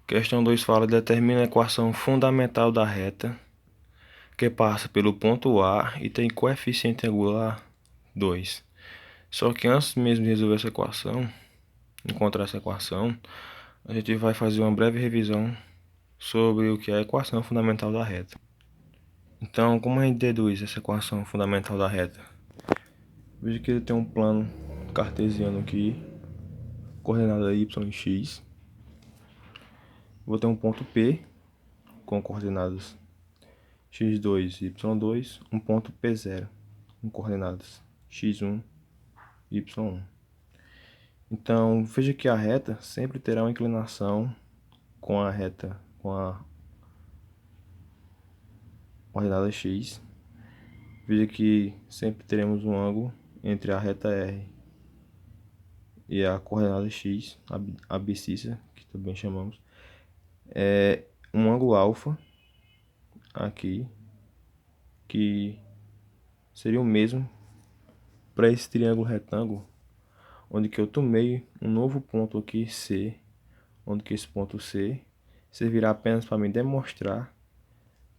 Questão 2 fala: determina a equação fundamental da reta que passa pelo ponto A e tem coeficiente angular 2. Só que antes mesmo de resolver essa equação, encontrar essa equação, a gente vai fazer uma breve revisão sobre o que é a equação fundamental da reta. Então, como a gente deduz essa equação fundamental da reta? Veja que ele tem um plano cartesiano aqui, coordenada y e x. Vou ter um ponto P com coordenadas x2 e y2, um ponto P0 com coordenadas x1 e y1. Então, veja que a reta sempre terá uma inclinação com a coordenada x. Veja que sempre teremos um ângulo entre a reta R e a coordenada x, abscissa, que também chamamos. É um ângulo alfa aqui, que seria o mesmo para esse triângulo retângulo, onde que eu tomei um novo ponto aqui, C, onde que esse ponto C servirá apenas para me demonstrar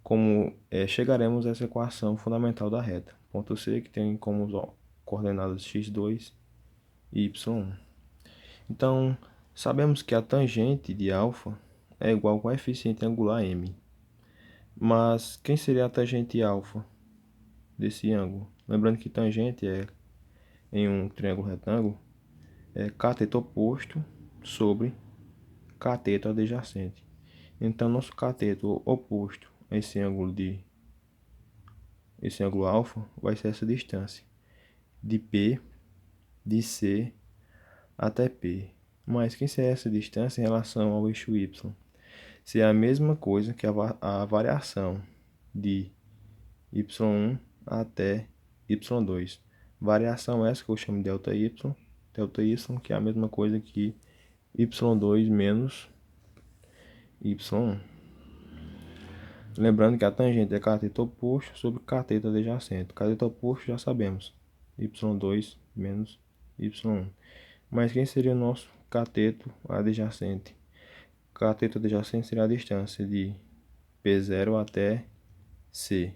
como chegaremos a essa equação fundamental da reta. Ponto C que tem como coordenadas x2 e y1. Então, sabemos que a tangente de alfa é igual ao coeficiente angular m. Mas quem seria a tangente alfa desse ângulo? Lembrando que tangente em um triângulo retângulo é cateto oposto sobre cateto adjacente. Então, nosso cateto oposto a esse ângulo alfa vai ser essa distância de P, de C até P. Mas quem seria essa distância em relação ao eixo Y? Se é a mesma coisa que a variação de y1 até y2. Variação essa que eu chamo de delta y, que é a mesma coisa que y2 menos y1. Lembrando que a tangente é cateto oposto sobre cateto adjacente. Cateto oposto já sabemos, y2 menos y1. Mas quem seria o nosso cateto adjacente? Cateto adjacente seria a distância de P0 até C.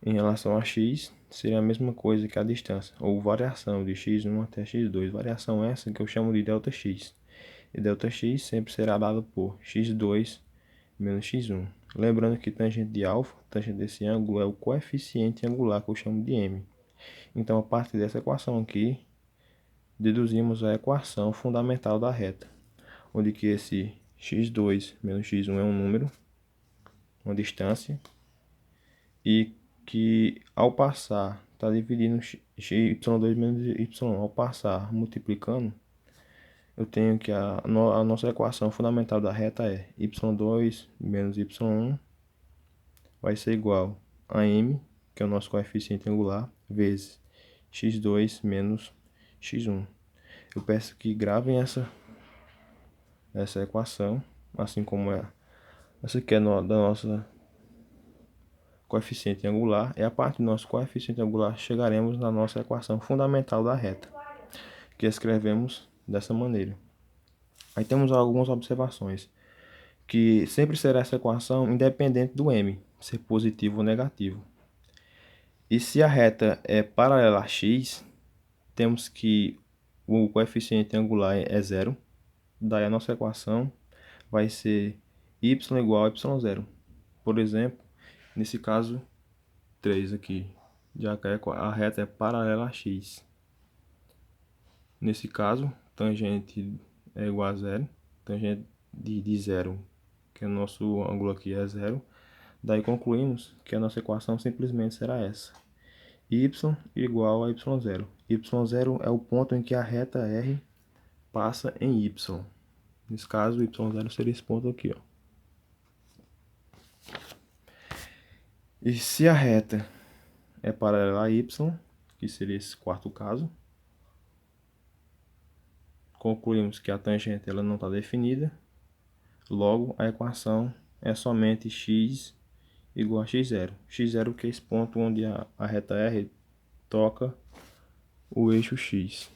Em relação a x, seria a mesma coisa que a distância, ou variação de x1 até x2. Variação essa que eu chamo de Δx. E Δx sempre será dado por x2 menos x1. Lembrando que tangente de alfa, tangente desse ângulo, é o coeficiente angular que eu chamo de m. Então, a partir dessa equação aqui, deduzimos a equação fundamental da reta, onde que esse x2 menos x1 é um número, uma distância, e que ao passar, está dividindo y2 menos y1, ao passar multiplicando, eu tenho que a nossa equação fundamental da reta é y2 menos y1 vai ser igual a m, que é o nosso coeficiente angular, vezes x2 menos x1. Eu peço que gravem essa equação, assim como essa aqui é da nossa coeficiente angular, e a partir do nosso coeficiente angular chegaremos na nossa equação fundamental da reta, que escrevemos dessa maneira. Aí temos algumas observações, que sempre será essa equação independente do m, ser positivo ou negativo. E se a reta é paralela a x, temos que o coeficiente angular é zero, daí a nossa equação vai ser y igual a y0. Por exemplo, nesse caso 3 aqui, já que a reta é paralela a x. Nesse caso, tangente é igual a zero, tangente de zero, que o nosso ângulo aqui é zero. Daí concluímos que a nossa equação simplesmente será essa: y igual a y0. y0 é o ponto em que a reta R passa em y. Nesse caso, y0 seria esse ponto aqui, ó. E se a reta é paralela a y, que seria esse quarto caso, concluímos que a tangente ela não está definida, logo a equação é somente x igual a x0. x0 que é esse ponto onde a reta R toca o eixo x.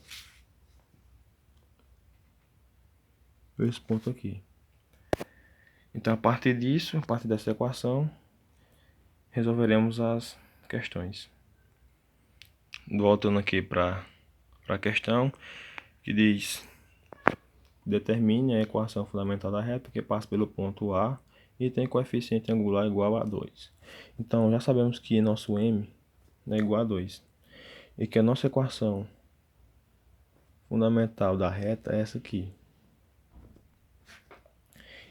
Esse ponto aqui. Então, a partir disso, a partir dessa equação, resolveremos as questões. Voltando aqui para a questão, que diz: determine a equação fundamental da reta que passa pelo ponto A e tem coeficiente angular igual a 2. Então, já sabemos que nosso m é igual a 2 e que a nossa equação fundamental da reta é essa aqui.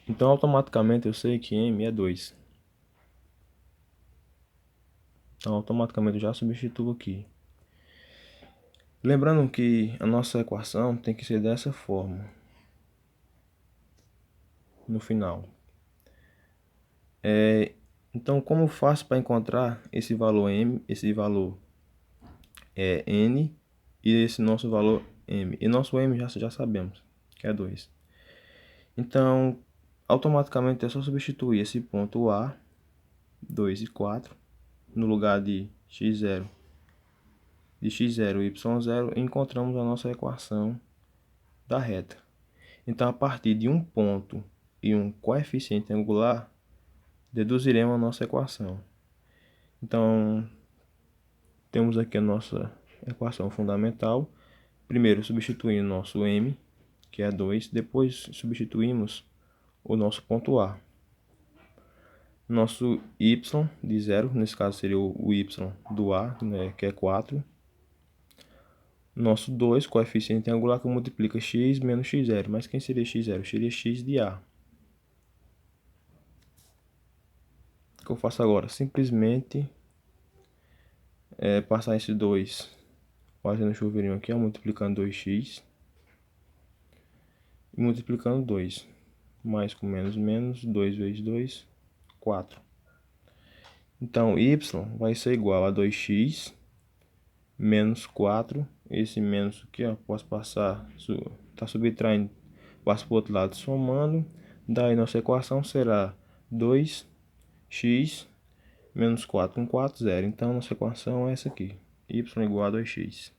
Então, automaticamente eu sei que m é 2. Então, automaticamente eu já substituo aqui. Lembrando que a nossa equação tem que ser dessa forma no final. Então, como eu faço para encontrar esse valor m, esse valor é n e esse nosso valor m? E nosso m já sabemos que é 2. Então, automaticamente é só substituir esse ponto A, 2 e 4, no lugar de x0 e y0, encontramos a nossa equação da reta. Então, a partir de um ponto e um coeficiente angular, deduziremos a nossa equação. Então, temos aqui a nossa equação fundamental. Primeiro, substituindo nosso m, que é 2. Depois, substituímos o nosso ponto A. Nosso y de 0, nesse caso seria o y do A, né, que é 4. Nosso 2, coeficiente angular, que multiplica x menos x0. Mas quem seria x0? Seria x de A. O que eu faço agora? Simplesmente passar esse 2 fazendo chuveirinho aqui, ó, multiplicando 2x e multiplicando 2. Mais com menos, menos, 2 vezes 2, 4. Então, y vai ser igual a 2x menos 4. Esse menos aqui, ó, posso passar, tá subtraindo, passo para o outro lado somando. Daí nossa equação será 2x menos 4 com 4, 0. Então, nossa equação é essa aqui, y igual a 2x.